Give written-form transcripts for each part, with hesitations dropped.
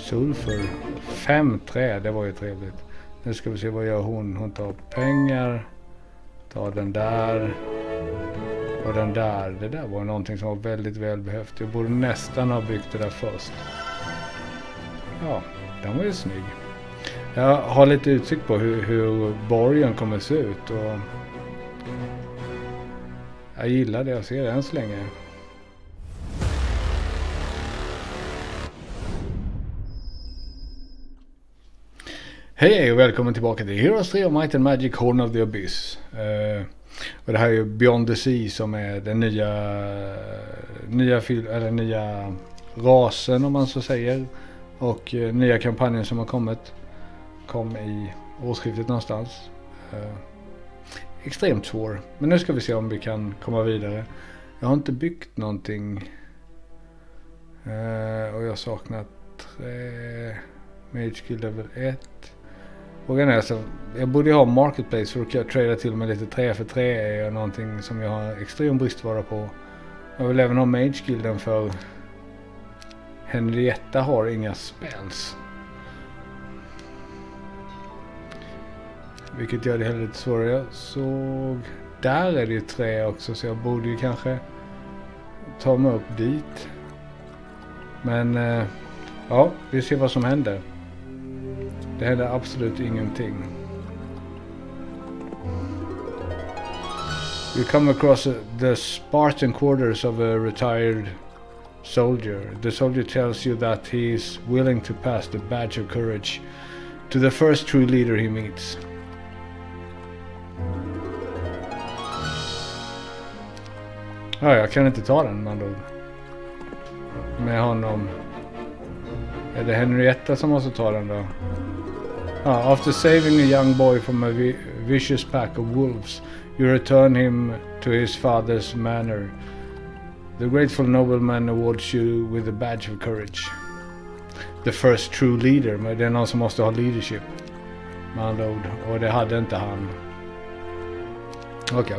Sulfur. 5 trä, det var ju trevligt. Nu ska vi se vad gör hon. Hon tar pengar. Tar den där. Och den där. Det där var någonting som var väldigt välbehövt. Jag borde nästan ha byggt det där först. Ja, den var ju snygg. Jag har lite utsikt på hur borgen kommer se ut. Och jag gillar det jag ser än så länge. Hej och välkommen tillbaka till Heroes 3 of Might and Magic Horn of the Abyss. Och det här är ju Beyond the Sea som är den nya rasen om man så säger. Och nya kampanjen som har kom i årsskiftet någonstans. Extremt svår. Men nu ska vi se om vi kan komma vidare. Jag har inte byggt någonting. Och jag saknar 3 Mage Skill level 1. Jag borde ha marketplace för att kunna trada till med lite trä, för trä är någonting som jag har extrem bristvara på. Jag vill även ha mage skillen för Henrietta har inga spells. Vilket gör det heller lite svårare. Jag såg där är det ju trä också, så jag borde ju kanske ta mig upp dit. Men ja, vi ser vad som händer. Det händer absolut ingenting. You come across the Spartan quarters of a retired soldier. The soldier tells you that he is willing to pass the badge of courage to the first true leader he meets. Ja, jag kan inte ta den man då. Med honom. Är det Henrietta som måste ta den då? After saving a young boy from a vicious pack of wolves, you return him to his father's manor. The grateful nobleman awards you with a badge of courage. The first true leader, men det är någon som måste ha leadership. Med andra ord, och det hade inte han. Okej.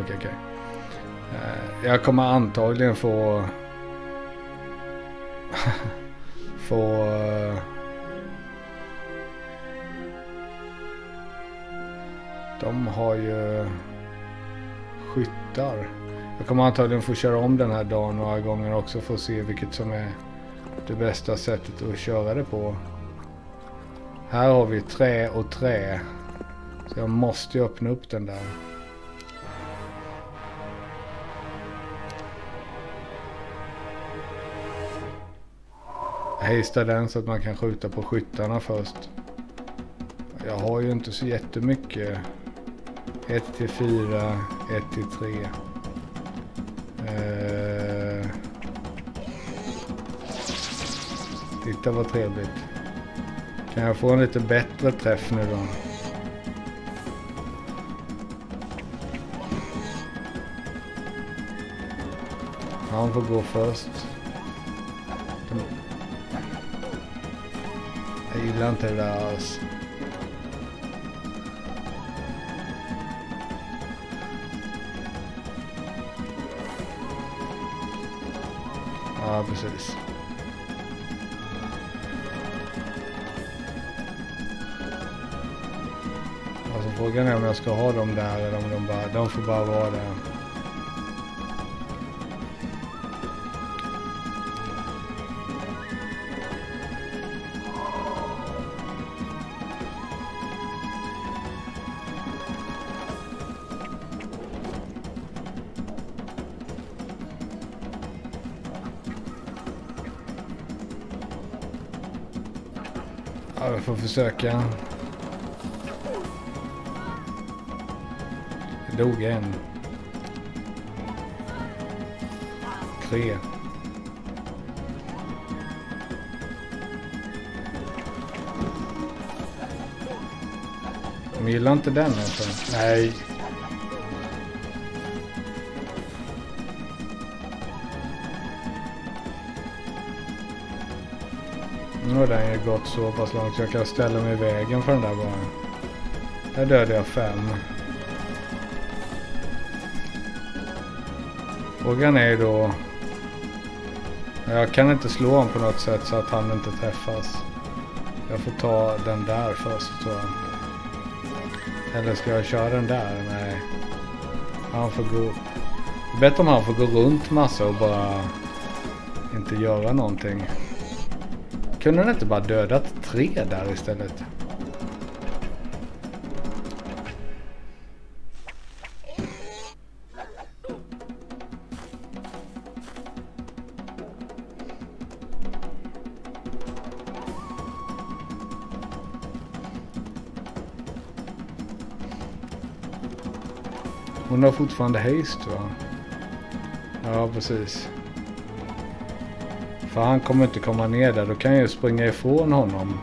Jag kommer antagligen få de har ju skyttar. Jag kommer antagligen få köra om den här dagen några gånger också för att se vilket som är det bästa sättet att köra det på. Här har vi trä och trä. Så jag måste ju öppna upp den där. Jag histar den så att man kan skjuta på skyttarna först. Jag har ju inte så jättemycket. 1 till 4, 1 till 3. Titta vad trevligt. Kan jag få en lite bättre träff nu då? Han får gå först. Jag gillar inte det där alls. Ja, precis. Alltså frågan är om jag ska ha dem där eller om de får bara vara där. Ja, vi får försöka. Jag dog en. 3. De gillar inte den alltså. Nej. Nu har den ju gått så pass långt så jag kan ställa mig i vägen för den där bara. Där dödade jag 5. Frågan är då... Jag kan inte slå honom på något sätt så att han inte träffas. Jag får ta den där först, tror jag. Eller ska jag köra den där? Nej. Han får gå... Bättre om han får gå runt massa och bara inte göra någonting. Kunde han inte bara dödat 3 där istället? Hon har fortfarande haste, va? Ja, precis. För han kommer inte komma ner där. Då kan jag ju springa ifrån honom.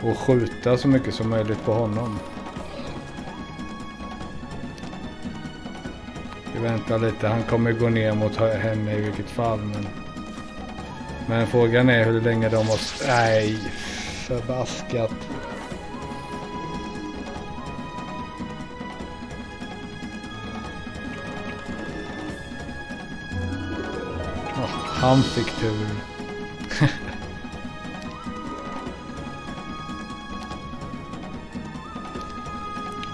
Och skjuta så mycket som möjligt på honom. Vi väntar lite. Han kommer gå ner mot henne i vilket fall. Men frågan är hur länge de måste... Nej, förbaskat. Han fick tur.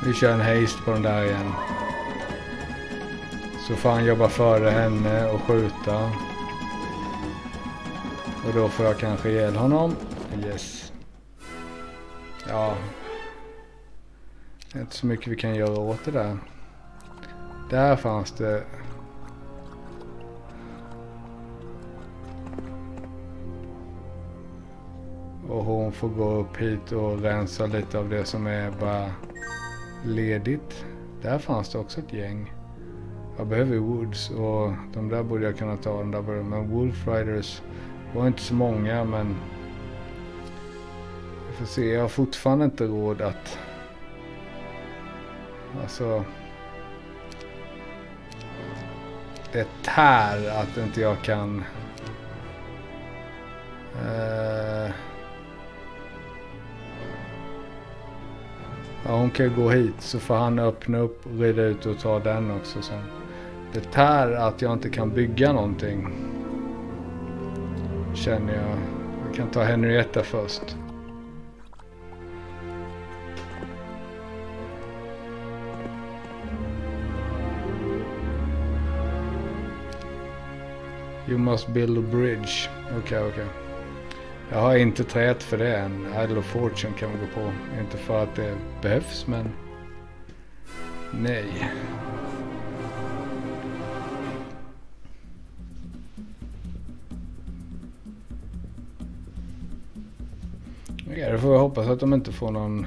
Vi kör en haste på den där igen. Så får han jobba före henne och skjuta. Och då får jag kanske ihjäl honom. Yes. Ja. Det är inte så mycket vi kan göra åt det där. Där fanns det... Och hon får gå upp hit och rensa lite av det som är bara ledigt. Där fanns det också ett gäng. Jag behöver woods och de där borde jag kunna ta. Den där borde, men wolf riders var inte så många, men vi får se. Jag har fortfarande inte råd att... Alltså... Det tär att inte jag kan... Ja, hon kan gå hit så får han öppna upp, rida ut och ta den också sen. Det tär att jag inte kan bygga någonting. Känner jag. Vi kan ta Henrietta först. You must build a bridge. Okej. Jag har inte trätt för det än. Idle of Fortune kan vi gå på. Inte för att det behövs, men... Nej. Ja, då får jag hoppas att de inte får någon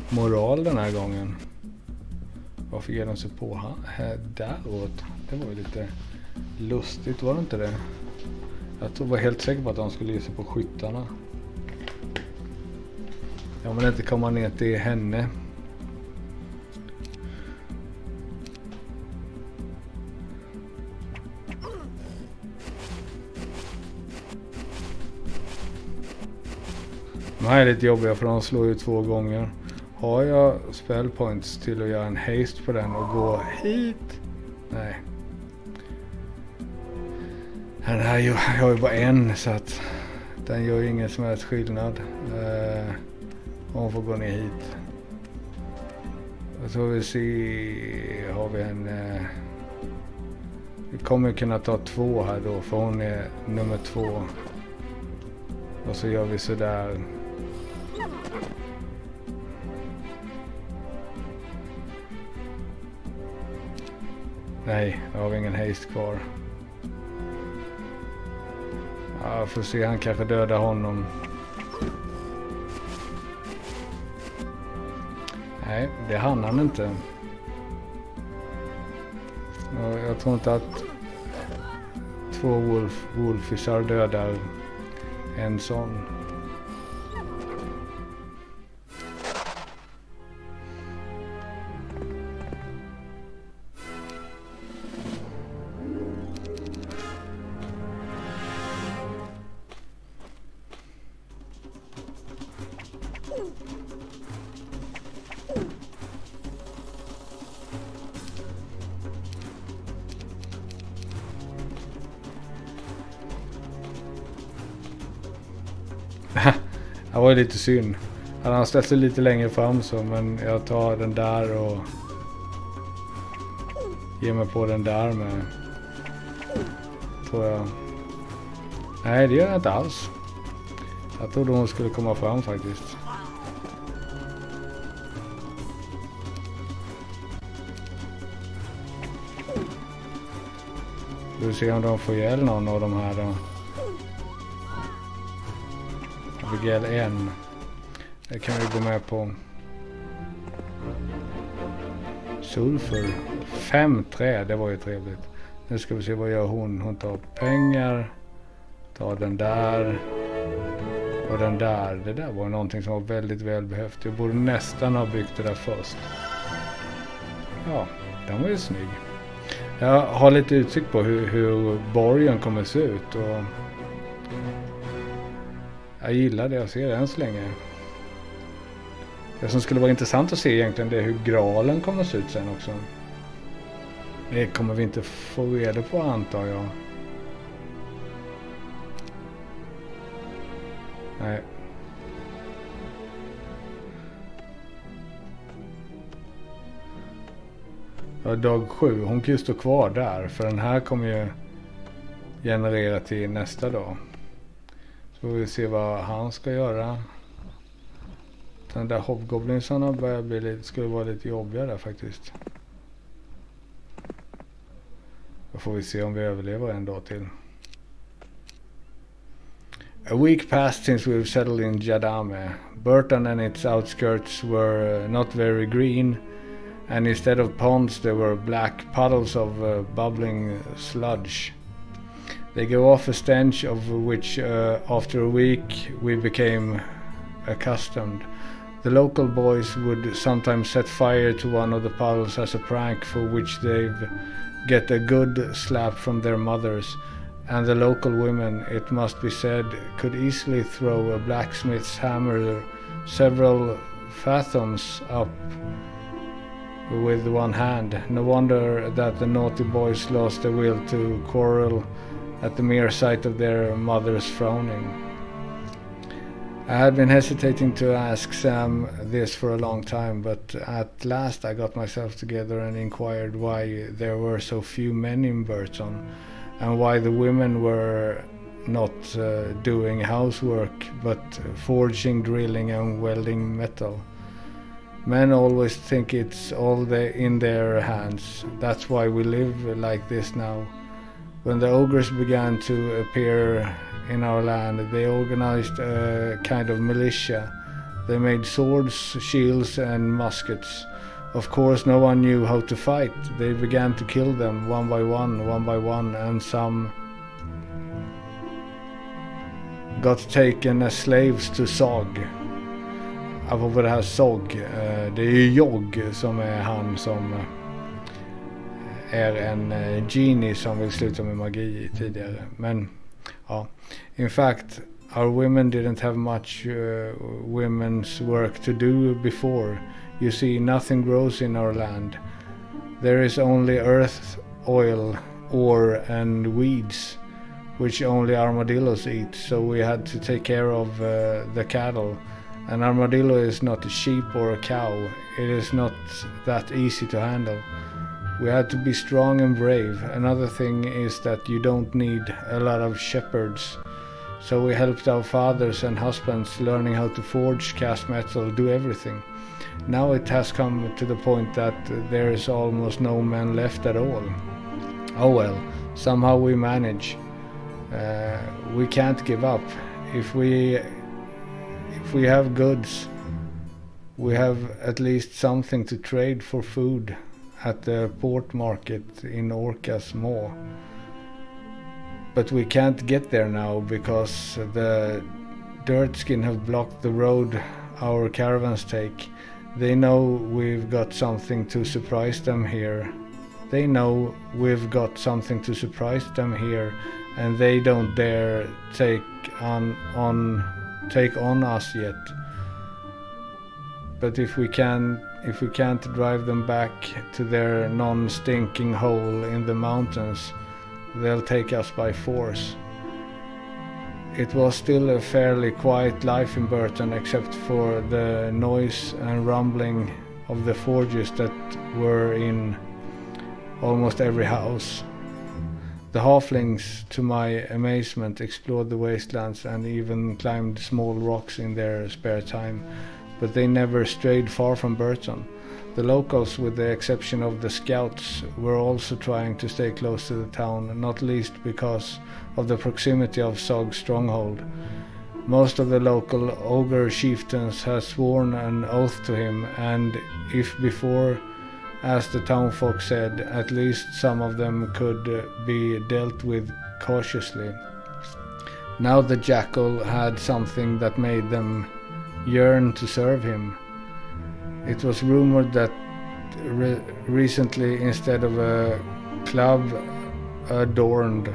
moral den här gången. Varför ger de sig på här däråt? Det var ju lite lustigt, var det inte det? Jag var helt säker på att de skulle ge sig på skyttarna. Jag vill inte komma ner till henne. De här är lite jobbiga för de slår ju 2 gånger. Har jag spell points till att göra en haste på den och gå hit? Nej. Den här jag har ju bara en, så att den gör ingen som helst skillnad. Hon får gå ner hit. Och så får vi se, har vi en... vi kommer kunna ta 2 här då, för hon är nummer 2. Och så gör vi så där. Nej, då har vi ingen haste kvar. Ja, får se, han kanske dödar honom. Nej, det hann han inte. Och jag tror inte att 2 wolfisar dödar en sån. Det var ju lite synd. Han har ställt sig lite längre fram så, men jag tar den där och ger mig på den där med, tror jag. Nej, det gör jag inte alls. Jag trodde hon skulle komma fram faktiskt. Vi får se om de får ihjäl någon av de här då. Jag fick ihjäl en. Det kan vi gå med på. Sulfur. 5 trä, det var ju trevligt. Nu ska vi se vad gör hon. Hon tar pengar. Tar den där. Och den där. Det där var någonting som var väldigt välbehövt. Jag borde nästan ha byggt det där först. Ja, den var ju snygg. Jag har lite utsikt på hur borgen kommer se ut. Och jag gillar det jag ser än så länge. Det som skulle vara intressant att se egentligen, det är hur graalen kommer att se ut sen också. Det kommer vi inte få reda på, antar jag. Nej. Ja, dag 7. Hon kan ju stå kvar där. För den här kommer ju generera till nästa dag. Så får vi se vad han ska göra. Den där hobgoblinsarna börjar bli lite, skulle vara lite jobbiga där faktiskt. Då får vi se om vi överlever en dag till. A week passed since we've settled in Jadame. Burton and its outskirts were not very green, and instead of ponds there were black puddles of bubbling sludge. They gave off a stench of which after a week we became accustomed. The local boys would sometimes set fire to one of the puddles as a prank, for which they'd get a good slap from their mothers, and the local women, it must be said, could easily throw a blacksmith's hammer several fathoms up with one hand. No wonder that the naughty boys lost their will to quarrel at the mere sight of their mothers frowning. I had been hesitating to ask Sam this for a long time, but at last I got myself together and inquired why there were so few men in Burton, and why the women were not doing housework but forging, drilling and welding metal. Men always think it's all in their hands. That's why we live like this now. When the ogres began to appear in our land, they organized a kind of militia. They made swords, shields and muskets. Of course no one knew how to fight. They began to kill them one by one, and some got taken as slaves to Zog. Apropå det här Zog, det är ju Jog som är han som är en genie som vill sluta med magi tidigare. Men ja, in fact our women didn't have much women's work to do before. You see, nothing grows in our land. There is only earth, oil, ore and weeds, which only armadillos eat, so we had to take care of the cattle. An armadillo is not a sheep or a cow. It is not that easy to handle. We had to be strong and brave. Another thing is that you don't need a lot of shepherds. So we helped our fathers and husbands learning how to forge, cast metal, do everything. Now it has come to the point that there is almost no men left at all. Oh well, somehow we manage. We can't give up. If we have goods, we have at least something to trade for food at the port market in Orcas Maw. But we can't get there now because the dirtskin have blocked the road our caravans take. They know we've got something to surprise them here. They know we've got something to surprise them here, and they don't dare take on us yet. But if we can't drive them back to their non-stinking hole in the mountains, they'll take us by force. It was still a fairly quiet life in Burton, except for the noise and rumbling of the forges that were in almost every house. The halflings, to my amazement, explored the wastelands and even climbed small rocks in their spare time, but they never strayed far from Burton. The locals, with the exception of the scouts, were also trying to stay close to the town, not least because of the proximity of Zog's stronghold. Most of the local ogre chieftains had sworn an oath to him, and if before, as the townfolk said, at least some of them could be dealt with cautiously. Now the jackal had something that made them yearn to serve him. It was rumored that recently, instead of a club adorned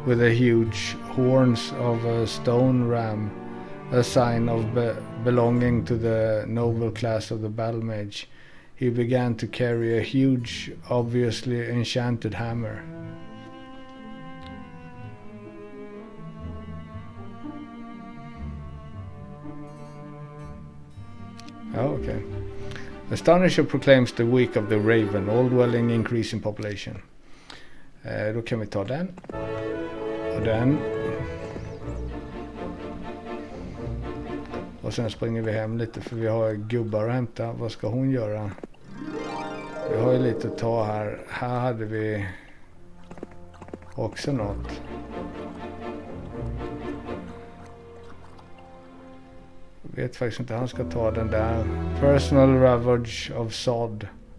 with a huge horns of a stone ram, a sign of belonging to the noble class of the battle mage, he began to carry a huge, obviously enchanted hammer. Oh, okay. Astonisher proclaims the week of the Raven, all dwelling increase in population. Då kan vi ta den. Och den. Och sen springer vi hem lite, för vi har gubbar att hämta. Vad ska hon göra? Vi har ju lite att ta här. Här hade vi också något. Jag vet faktiskt inte, han ska ta den där. Personal ravage of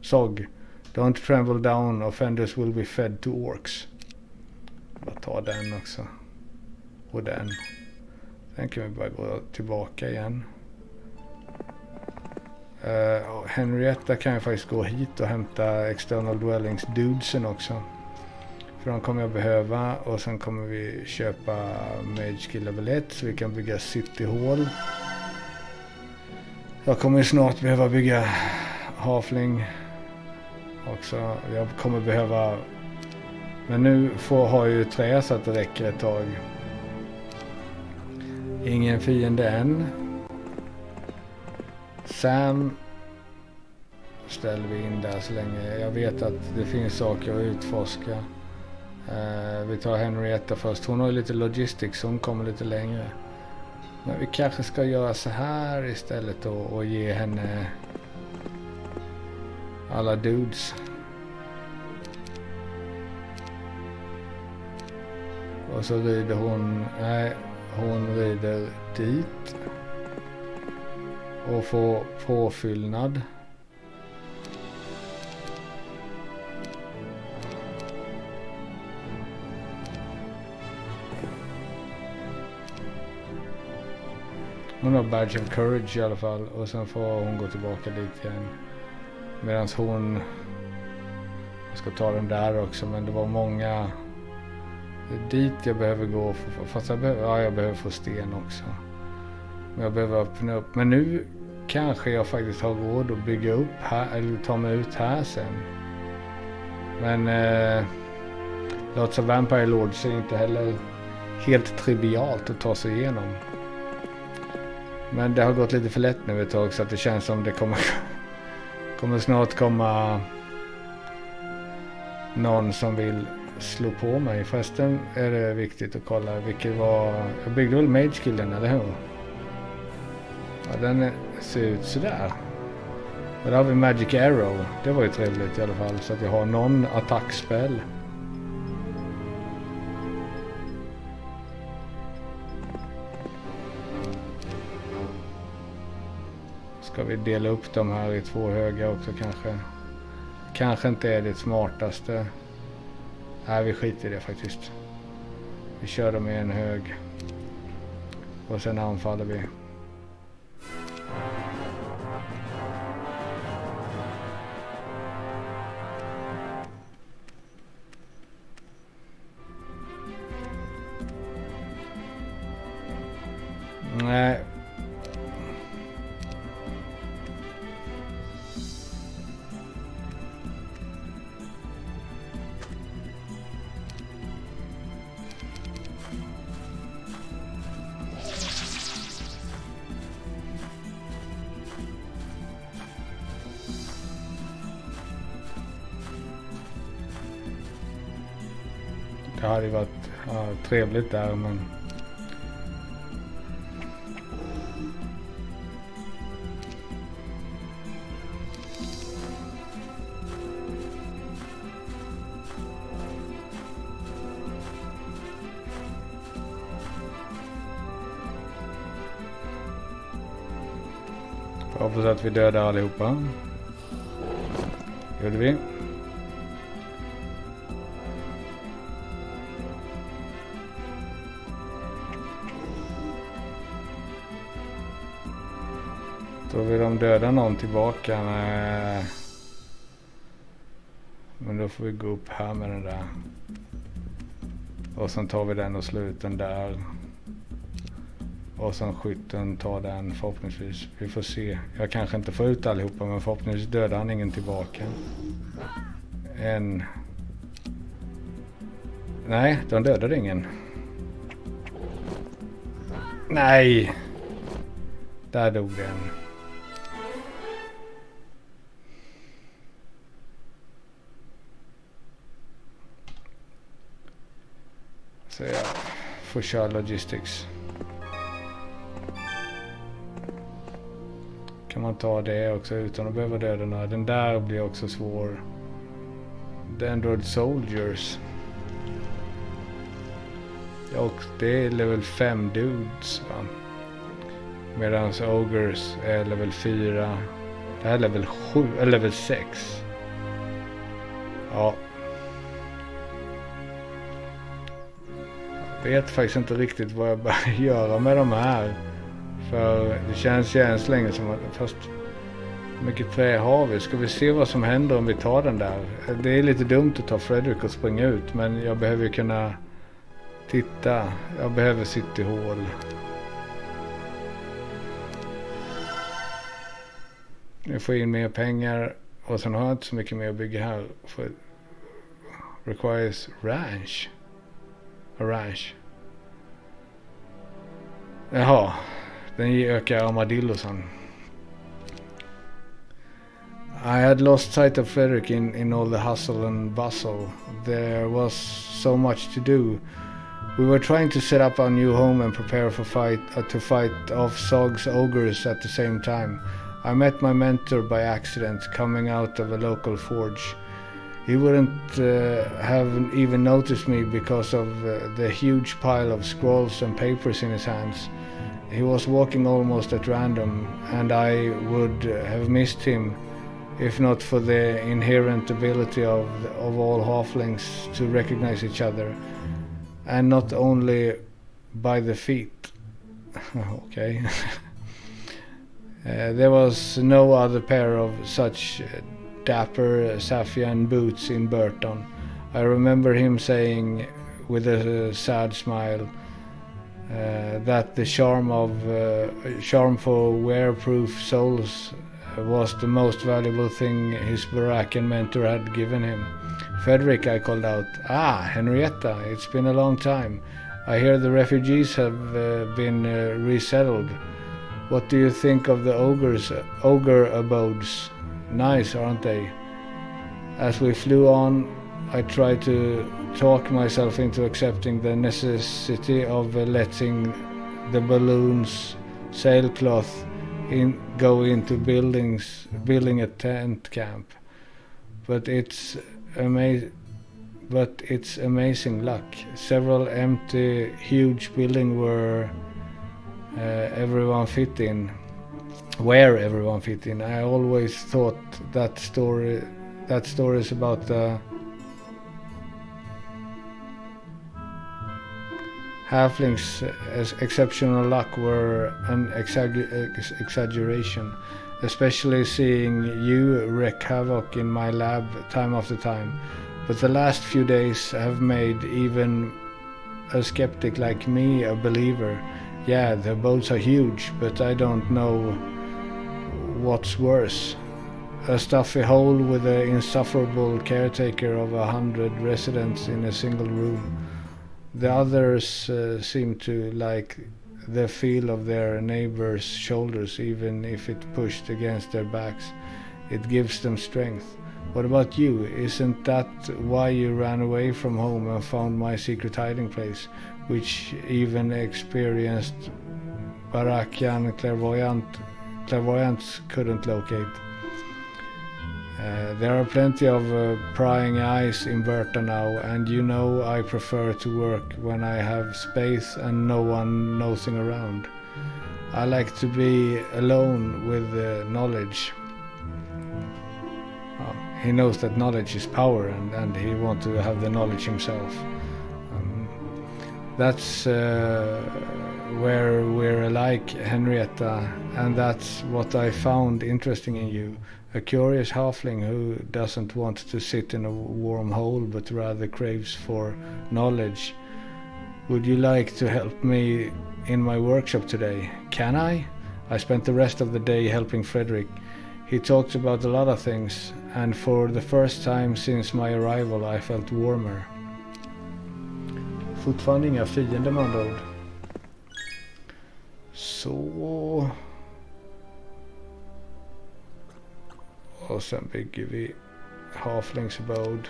Zog. Don't tremble down, offenders will be fed to orcs. Jag tar den också. Och den. Sen kan vi bara gå tillbaka igen. Henrietta kan ju faktiskt gå hit och hämta external dwellings dudesen också. För de kommer jag behöva. Och sen kommer vi köpa mage skill level 1 så vi kan bygga city hall. Jag kommer snart behöva bygga halfling också. Jag kommer behöva... Men nu har jag ju trä så att det räcker ett tag. Ingen fiende än. Sam ställer vi in där så länge. Jag vet att det finns saker att utforska. Vi tar Henrietta först. Hon har ju lite logistics så hon kommer lite längre. Men vi kanske ska göra så här istället och ge henne alla dudes. Och så rider hon... Nej, hon rider dit. Och får påfyllnad. Hon har badge of courage i alla fall. Och sen får hon gå tillbaka dit igen. Medan hon... Jag ska ta den där också. Men det var många... Det är dit jag behöver gå. Fast jag behöver få sten också. Men jag behöver öppna upp. Men nu kanske jag faktiskt har råd att bygga upp här. Eller ta mig ut här sen. Men... Lots of Vampire Lords är inte heller helt trivialt att ta sig igenom. Men det har gått lite för lätt nu ett tag så att det känns som det kommer snart komma någon som vill slå på mig. Förresten är det viktigt att kolla vilket var... Jag byggde väl mage-skillen, eller hur? Ja, den ser ut sådär. Och där har vi Magic Arrow. Det var ju trevligt i alla fall så att jag har någon attackspel. Ska vi dela upp de här i 2 höga också kanske? Kanske inte är det smartaste. Nej, vi skiter i det faktiskt. Vi kör dem i en hög. Och sen anfaller vi. Nej. Det hade ju varit trevligt där, men... Jag hoppas att vi dödar allihopa. Gjorde vi. Då vill de döda någon tillbaka. Nej. Men då får vi gå upp här med den där. Och sen tar vi den och slutar den där. Och sen skytten tar den förhoppningsvis. Vi får se. Jag kanske inte får ut allihopa, men förhoppningsvis dödar han ingen tillbaka. Nej, de dödade ingen. Nej! Där dog den. Så jag får köra logistics. Kan man ta det också utan att behöva döda några. Den där blir också svår. The Android Soldiers. Och det är level 5 dudes, va? Medan Ogres är level 4. Det här är level 7 eller level 6. Ja. Jag vet faktiskt inte riktigt vad jag bör göra med de här. För det känns ju än så länge som att fast mycket trä har vi. Ska vi se vad som händer om vi tar den där? Det är lite dumt att ta Frederick och springa ut, men jag behöver ju kunna titta. Jag behöver City Hall. Jag får in mer pengar och sen har jag inte så mycket mer att bygga här. För requires ranch. A ranch. Jaha. Den ökar armadillosen. I had lost sight of Frederick in all the hustle and bustle. There was so much to do. We were trying to set up our new home and prepare for to fight off Zog's ogres at the same time. I met my mentor by accident coming out of a local forge. He wouldn't have even noticed me because of the huge pile of scrolls and papers in his hands. He was walking almost at random, and I would have missed him if not for the inherent ability of all halflings to recognize each other, and not only by the feet. Okay. There was no other pair of such dapper Safian boots in Burton. I remember him saying with a sad smile that the charm for wear-proof souls was the most valuable thing his Baraccan mentor had given him. Frederick, I called out. Ah, Henrietta, it's been a long time. I hear the refugees have been resettled. What do you think of the ogre abodes? Nice, aren't they? As we flew on, I tried to talk myself into accepting the necessity of letting the balloons sailcloth go into building a tent camp. But it's amazing luck. Several empty, huge buildings where everyone fit in. I always thought that stories about the halflings' exceptional luck were an exaggeration, especially seeing you wreak havoc in my lab time after time. But the last few days have made even a skeptic like me a believer. Yeah, the boats are huge, but I don't know what's worse. A stuffy hole with an insufferable caretaker of 100 residents in a single room. The others seem to like the feel of their neighbors' shoulders, even if it pushed against their backs. It gives them strength. What about you? Isn't that why you ran away from home and found my secret hiding place, which even experienced Barakian clairvoyants couldn't locate? There are plenty of prying eyes in Burton now, and you know I prefer to work when I have space and no one nosing around. I like to be alone with knowledge. He knows that knowledge is power, and he wants to have the knowledge himself. That's where we're alike, Henrietta, and that's what I found interesting in you. A curious halfling who doesn't want to sit in a warm hole but rather craves for knowledge. Would you like to help me in my workshop today? Can I? I spent the rest of the day helping Frederick. He talked about a lot of things, and for the first time since my arrival I felt warmer. Fortfarande inga fiender med andra ord. Så... Och sen bygger vi Halflings Abode.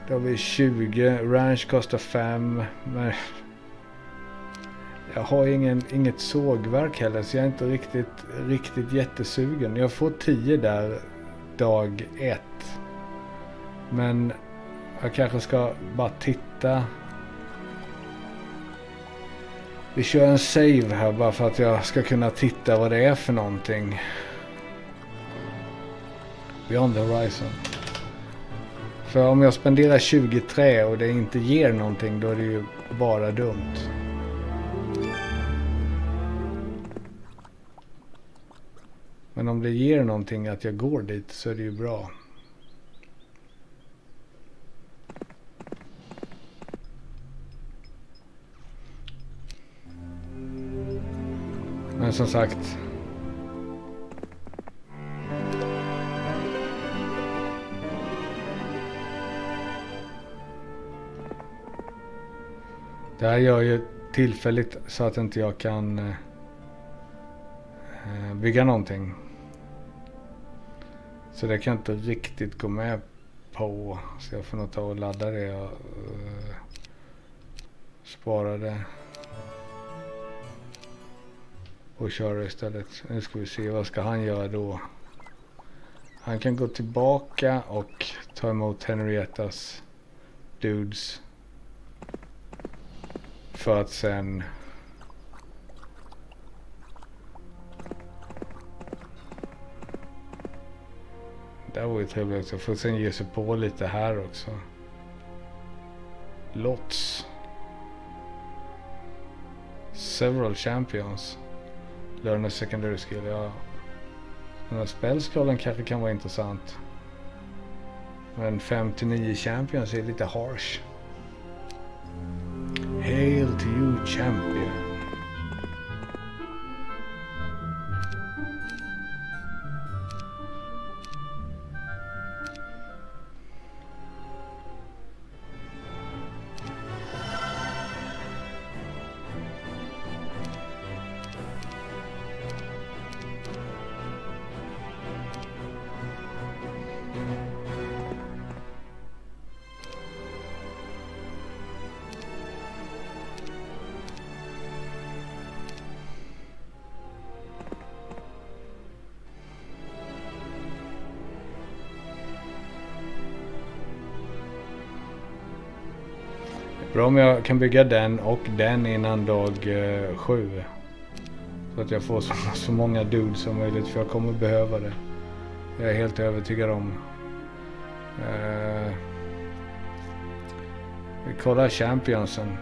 Då har vi 20. Ranch kostar 5. Men jag har inget sågverk heller, så jag är inte riktigt jättesugen. Jag får 10 där dag 1. Men jag kanske ska bara titta. Vi kör en save här bara för att jag ska kunna titta vad det är för någonting. Beyond the horizon. För om jag spenderar 20 trä och det inte ger någonting, då är det ju bara dumt. Men om det ger någonting att jag går dit, så är det ju bra. Men som sagt, det här gör ju tillfälligt så att inte jag kan bygga någonting. Så det kan jag inte riktigt gå med på. Så jag får nog ta och ladda det och spara det. Och köra istället. Nu ska vi se, vad ska han göra då? Han kan gå tillbaka och ta emot Henriettas dudes. För att sen... Det var ju trevligt också. För att sen ge sig på lite här också. Lots. Several champions. Learn a secondary skill, ja. Den här spellscrollen kanske kan vara intressant. Men 5-9 champions är lite harsh. Hail to you, champion. Bra om jag kan bygga den och den innan dag 7. Så att jag får så många dudes som möjligt, för jag kommer behöva det. Jag är helt övertygad om. Vi kollar championsen.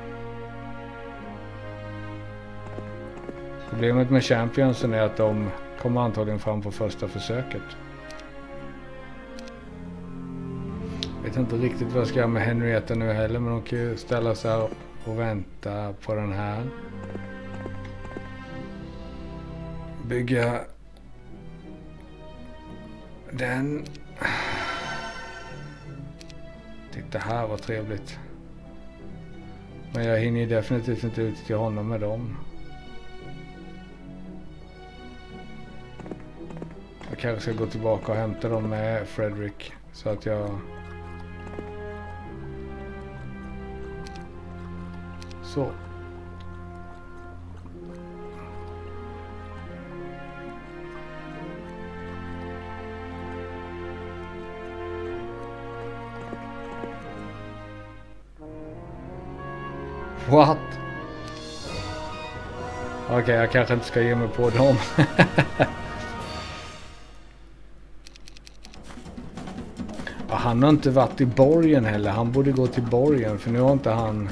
Problemet med championsen är att de kommer antagligen fram på första försöket. Jag vet inte riktigt vad jag ska göra med Henrietta nu heller, men de kan ju ställa sig och vänta på den här. Bygga den. Titta här, vad trevligt. Men jag hinner ju definitivt inte ut till honom med dem. Jag kanske ska gå tillbaka och hämta dem med Frederick. Så att jag... Så. What? Okej, jag kanske inte ska ge mig på dem. Han har inte varit i borgen heller. Han borde gå till borgen, för nu har inte han...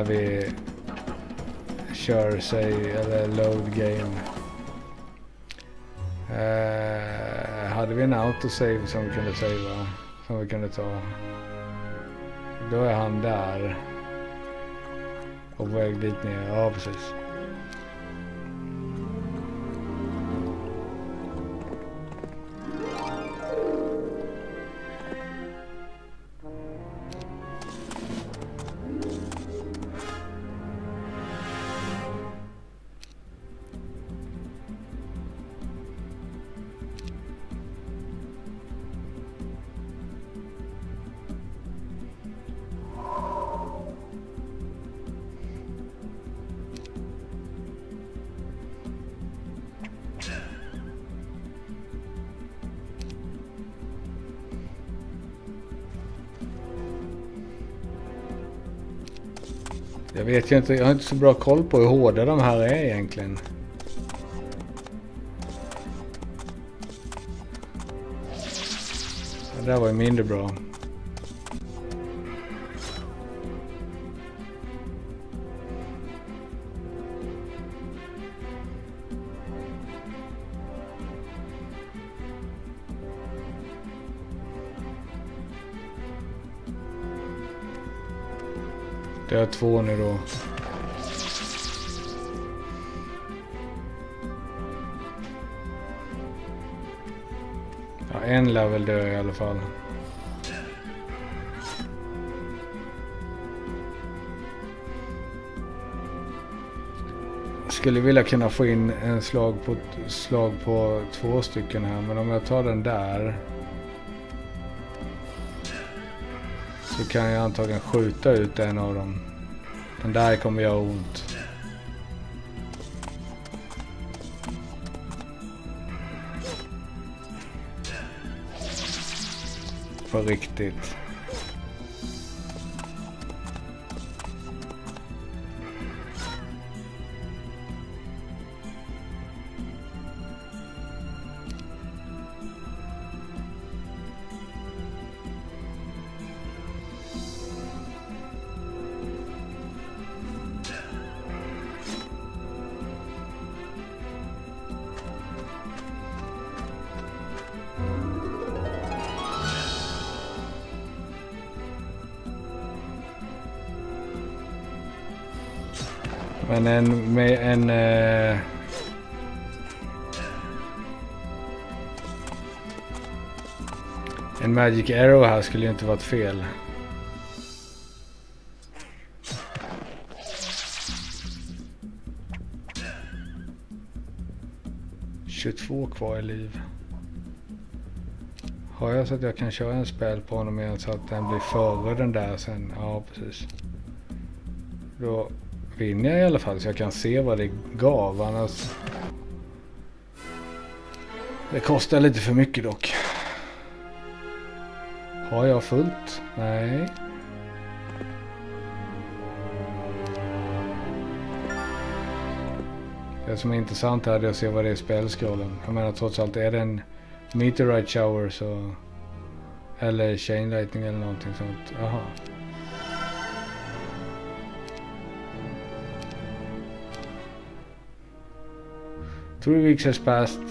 vi kör sig, eller load game. Hade vi en autosave som vi kunde savea, som vi kunde ta. Då är han där. Och väg dit ner, ja precis. Jag vet ju inte, jag har inte så bra koll på hur hårda de här är egentligen. Det där var ju mindre bra. Det är 2 nu då. Ja, en level dör i alla fall. Jag skulle vilja kunna få in en slag på 2 stycken här, men om jag tar den där så kan jag antagligen skjuta ut en av dem. Den där kommer göra ont. På riktigt. Men en magic arrow här skulle ju inte varit fel. ...22 kvar i liv. Har jag så att jag kan köra en spel på honom igen så att den blir före den där sen? Ja, precis. Då vinner jag i alla fall så jag kan se vad det gav. Annars... Det kostar lite för mycket dock. Har jag fullt? Nej. Det som är intressant här är att se vad det är i spelskålen. Jag menar trots allt, är det en meteorite shower så... Eller chain lightning eller någonting sånt. Aha. Three weeks has passed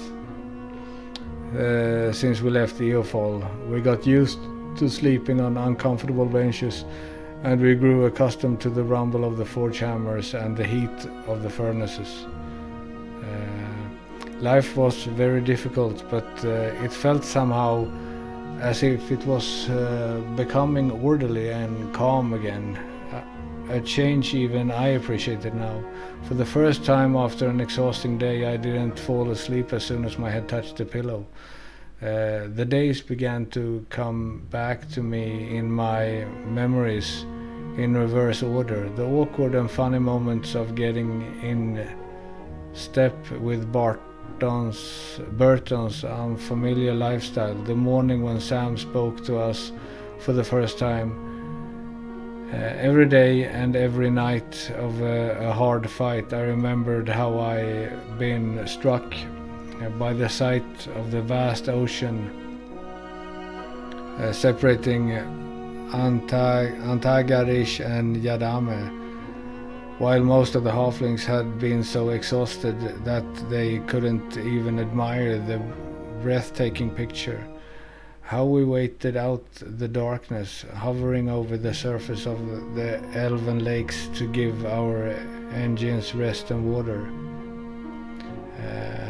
since we left Eofall. We got used to sleeping on uncomfortable benches, and we grew accustomed to the rumble of the forge hammers and the heat of the furnaces. Life was very difficult, but it felt somehow as if it was becoming orderly and calm again. a change even I appreciated now. For the first time after an exhausting day, I didn't fall asleep as soon as my head touched the pillow. The days began to come back to me in my memories in reverse order. The awkward and funny moments of getting in step with Burton's unfamiliar lifestyle. The morning when Sam spoke to us for the first time. Every day and every night of a hard fight, I remembered how I been struck by the sight of the vast ocean separating Antagarish and Yadame, while most of the halflings had been so exhausted that they couldn't even admire the breathtaking picture. How we waited out the darkness, hovering over the surface of the elven lakes to give our engines rest and water.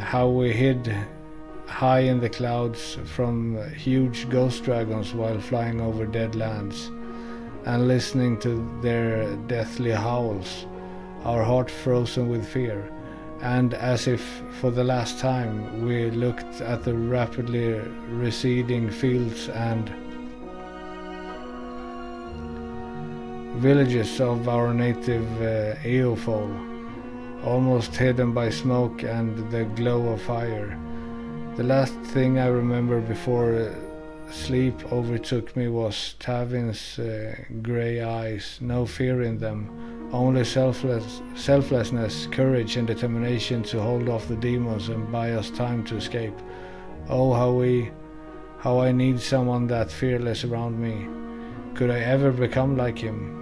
How we hid high in the clouds from huge ghost dragons while flying over dead lands, and listening to their deathly howls, our heart frozen with fear. And as if for the last time, we looked at the rapidly receding fields and villages of our native Eofol, almost hidden by smoke and the glow of fire. The last thing I remember before sleep overtook me was Tavin's grey eyes, no fear in them, only selflessness, courage and determination to hold off the demons and buy us time to escape. Oh, how I need someone that fearless around me. Could I ever become like him?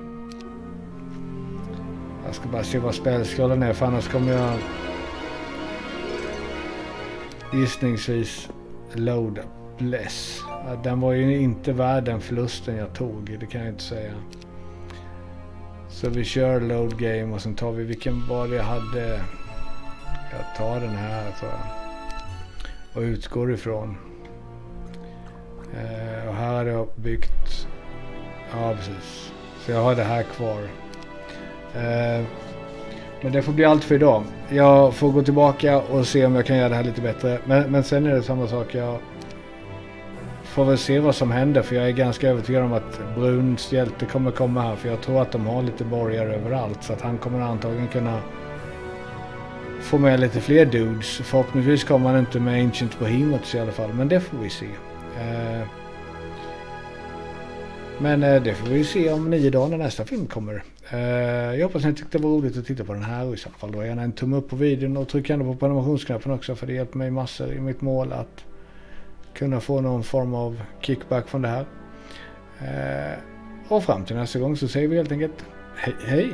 Jag ska bara se vad spelskalan är, för annars kommer jag gissningsvis load bless. Den var ju inte värd den förlusten jag tog, det kan jag inte säga. Så vi kör load game och sen tar vi vilken var det jag hade. Jag tar den här tror jag. Och utgår ifrån. Och här har jag byggt. Ja precis. Så jag har det här kvar. Men det får bli allt för idag. Jag får gå tillbaka och se om jag kan göra det här lite bättre. Men sen är det samma sak. Jag får väl se vad som händer, för jag är ganska övertygad om att Bruns hjälte kommer komma här, för jag tror att de har lite borgare överallt, så att han kommer antagligen kunna få med lite fler dudes. Förhoppningsvis kommer han inte med Ancient Behemoths i alla fall, men det får vi se. Men det får vi se om 9 dagar när nästa film kommer. Jag hoppas ni tyckte det var roligt att titta på den här, och i så fall då gärna en tumme upp på videon, och tryck gärna på prenumerationsknappen också, för det hjälper mig massor i mitt mål att kunna få någon form av kickback från det här. Och fram till nästa gång så säger vi helt enkelt hej hej!